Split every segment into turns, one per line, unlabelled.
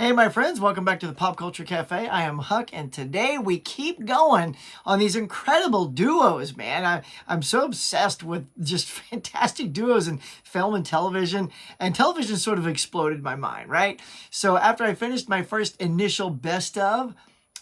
Hey, my friends, welcome back to the Pop Culture Cafe. I am Huck, and today we keep going on these incredible duos, man. I'm so obsessed with just fantastic duos in film and television sort of exploded my mind, right? So after I finished my first initial best of,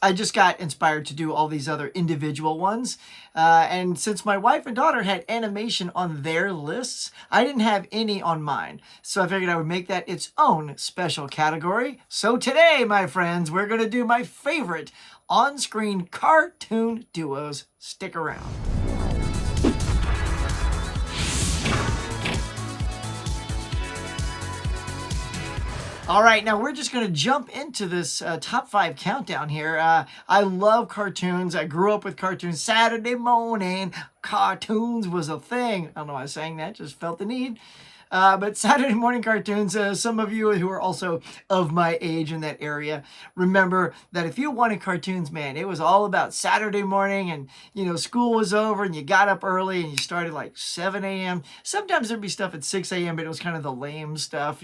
I just got inspired to do all these other individual ones. And since my wife and daughter had animation on their lists, I didn't have any on mine. So I figured I would make that its own special category. So today, my friends, we're going to do my favorite on-screen cartoon duos. Stick around. All right, now we're just going to jump into this top 5 countdown here. I love cartoons. I grew up with cartoons. Saturday morning, cartoons was a thing. I don't know why I was saying that, just felt the need. But Saturday morning cartoons, some of you who are also of my age in that area, remember that if you wanted cartoons, man, it was all about Saturday morning and, school was over and you got up early and you started like 7 a.m. Sometimes there'd be stuff at 6 a.m., but it was kind of the lame stuff,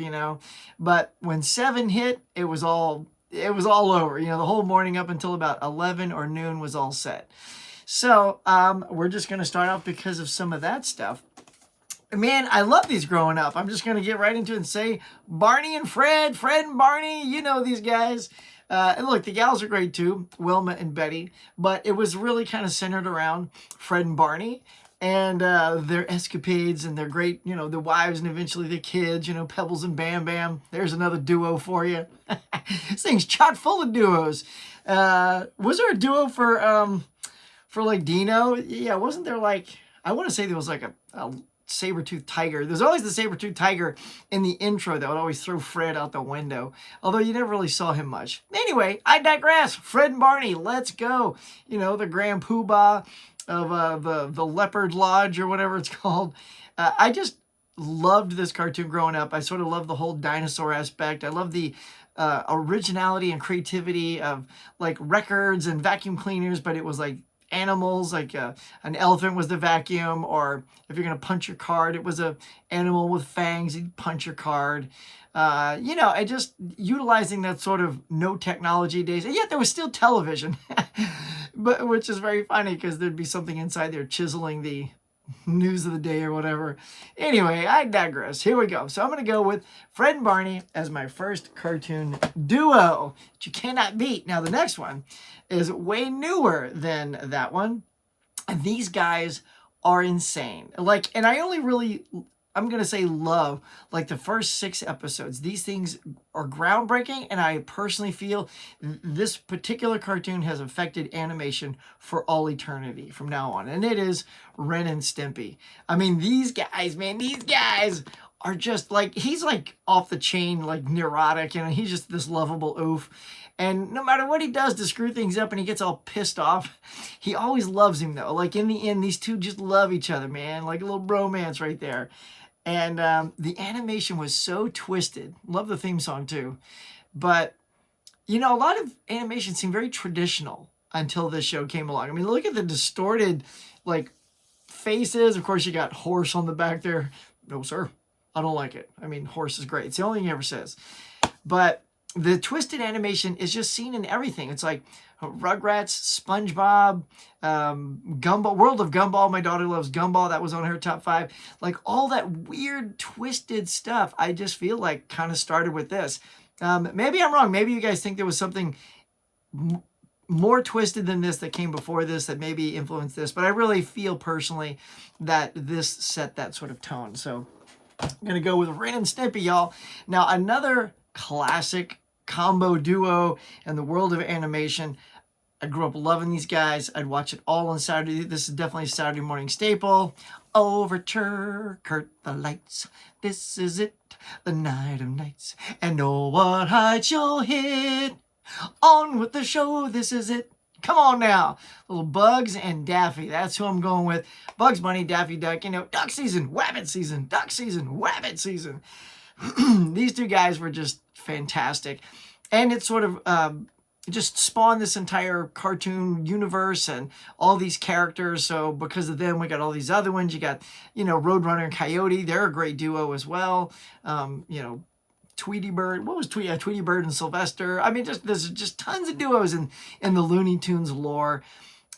But when 7 hit, it was all over. The whole morning up until about 11 or noon was all set. So we're just going to start off because of some of that stuff. Man, I love these growing up. I'm just going to get right into it and say Barney and Fred and Barney, these guys. And look, the gals are great too, Wilma and Betty, but it was really kind of centered around Fred and Barney and their escapades and their great, the wives and eventually the kids, Pebbles and Bam Bam. There's another duo for you. This thing's chock full of duos. Was there a duo for like Dino? Yeah, wasn't there I want to say there was like a saber-toothed tiger. There's always the saber-toothed tiger in the intro that would always throw Fred out the window, although you never really saw him much. Anyway, I digress. Fred and Barney, let's go. The Grand Poobah of the Leopard Lodge or whatever it's called. I just loved this cartoon growing up. I sort of loved the whole dinosaur aspect. I love the originality and creativity of like records and vacuum cleaners, but it was like animals, like an elephant was the vacuum, or if you're going to punch your card, it was a animal with fangs, you'd punch your card. I just utilizing that sort of no technology days, and yet there was still television, but which is very funny because there'd be something inside there chiseling the news of the day or whatever. Anyway, I digress. Here we go. So I'm going to go with Fred and Barney as my first cartoon duo that you cannot beat. Now the next one is way newer than that one. And these guys are insane. And I only really, I'm going to say love, the first 6 episodes. These things are groundbreaking, and I personally feel this particular cartoon has affected animation for all eternity from now on. And it is Ren and Stimpy. I mean, these guys, man, are just he's off the chain, neurotic, he's just this lovable oof. And no matter what he does to screw things up and he gets all pissed off, he always loves him though. In the end, these two just love each other, man. Like a little bromance right there. And the animation was so twisted. Love the theme song too. But, a lot of animation seemed very traditional until this show came along. I mean, look at the distorted, faces. Of course, you got horse on the back there. No, sir. I don't like it. I mean, horse is great. It's the only thing he ever says. But the twisted animation is just seen in everything. It's like Rugrats, SpongeBob, Gumball, World of Gumball. My daughter loves Gumball. That was on her top 5. All that weird, twisted stuff, I just feel kind of started with this. Maybe I'm wrong. Maybe you guys think there was something more twisted than this that came before this that maybe influenced this. But I really feel personally that this set that sort of tone. So I'm going to go with Ren and Stimpy, y'all. Now, another classic combo duo in the world of animation. I grew up loving these guys. I'd watch it all on Saturday. This is definitely a Saturday morning staple. Overture, Kurt the lights. This is it, the night of nights. And no one hides your hit. On with the show, this is it. Come on now. Little Bugs and Daffy. That's who I'm going with. Bugs Bunny, Daffy Duck. Duck season, wabbit season. Duck season, wabbit season. These two guys were just fantastic. And it sort of just spawned this entire cartoon universe and all these characters. So because of them, we got all these other ones. You got, Roadrunner and Coyote. They're a great duo as well. Tweety Bird. What was Tweety? Yeah, Tweety Bird and Sylvester. I mean, there's just tons of duos in the Looney Tunes lore.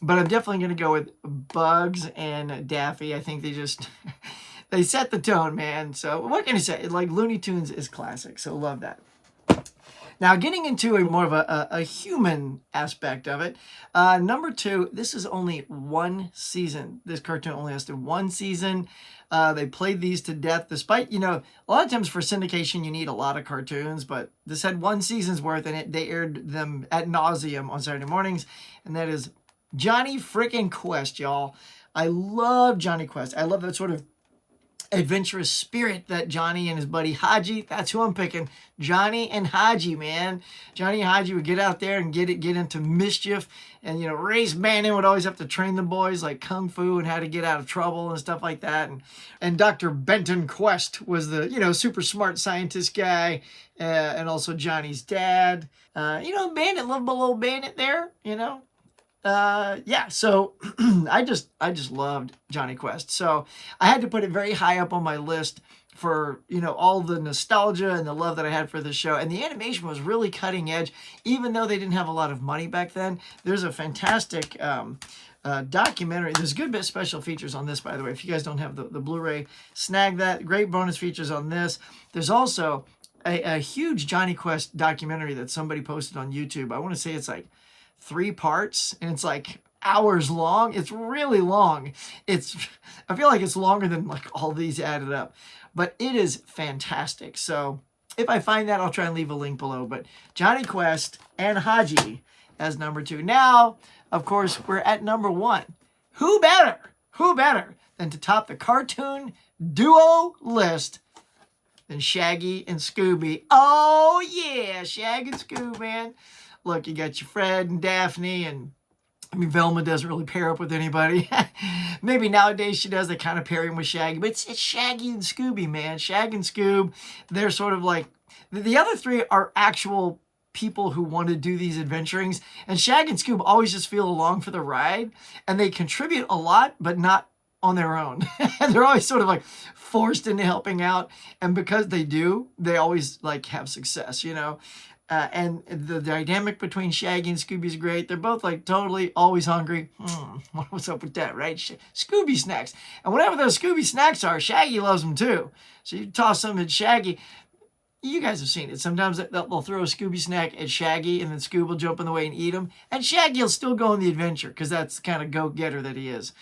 But I'm definitely going to go with Bugs and Daffy. I think they just, they set the tone, man. So what can I say? Like, Looney Tunes is classic. So love that. Now, getting into a more of a human aspect of it, number 2, this is only one season. This cartoon only lasted one season. They played these to death, despite, you know, a lot of times for syndication, you need a lot of cartoons, but this had one season's worth, and they aired them ad nauseum on Saturday mornings, and that is Johnny Frickin' Quest, y'all. I love Johnny Quest. I love that sort of adventurous spirit that Johnny and his buddy Haji, that's who I'm picking. Johnny and Haji, man. Johnny and Haji would get out there and get into mischief. And, you know, Ray's Bannon would always have to train the boys like Kung Fu and how to get out of trouble and stuff like that. And Dr. Benton Quest was the, you know, super smart scientist guy. And also Johnny's dad. You know, Bandit, lovable little Bandit there, you know. Yeah, so I just loved Johnny Quest. So I had to put it very high up on my list for, you know, all the nostalgia and the love that I had for the show. And the animation was really cutting edge, even though they didn't have a lot of money back then. There's a fantastic documentary. There's a good bit of special features on this, by the way. If you guys don't have the Blu-ray, snag that. Great bonus features on this. There's also a huge Johnny Quest documentary that somebody posted on YouTube. I want to say it's like 3 parts, and it's like hours long. It's really long. I feel like it's longer than like all these added up, but it is fantastic. So if I find that, I'll try and leave a link below. But Johnny Quest and Haji as number 2. Now, of course, we're at number 1. Who better than to top the cartoon duo list than Shaggy and Scooby? Oh yeah, Shaggy and Scooby, man. Look, you got your Fred and Daphne, and I mean, Velma doesn't really pair up with anybody. Maybe nowadays she does. They kind of pair him with Shaggy, but it's Shaggy and Scooby, man. Shaggy and Scoob, they're sort of like, the other 3 are actual people who want to do these adventurings, and Shaggy and Scoob always just feel along for the ride, and they contribute a lot, but not on their own. And they're always sort of like forced into helping out, and because they do, they always like have success, you know. And the dynamic between Shaggy and Scooby is great. They're both like totally always hungry. What's up with that, right? Scooby snacks. And whatever those Scooby snacks are, Shaggy loves them too. So you toss them at Shaggy. You guys have seen it. Sometimes they'll throw a Scooby snack at Shaggy, and then Scooby will jump in the way and eat them. And Shaggy will still go on the adventure because that's the kind of go-getter that he is.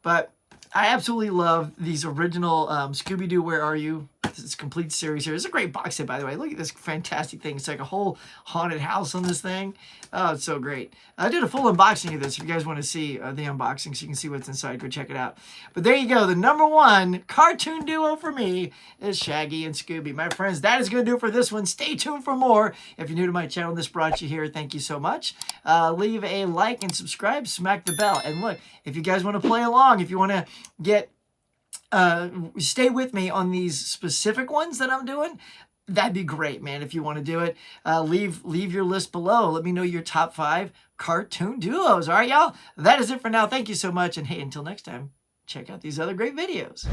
But I absolutely love these original Scooby-Doo, Where Are You? This complete series here. It's a great box set, by the way. Look at this fantastic thing. It's like a whole haunted house on this thing. Oh, it's so great. I did a full unboxing of this. If you guys want to see the unboxing so you can see what's inside, go check it out. But there you go. The number 1 cartoon duo for me is Shaggy and Scooby. My friends, that is going to do it for this one. Stay tuned for more. If you're new to my channel, this brought you here, thank you so much. Leave a like and subscribe. Smack the bell. And look, if you guys want to play along, if you want to get stay with me on these specific ones that I'm doing, that'd be great, man. If you want to do it, leave your list below. Let me know your top 5 cartoon duos. All right, y'all? That is it for now. Thank you so much. And hey, until next time, check out these other great videos.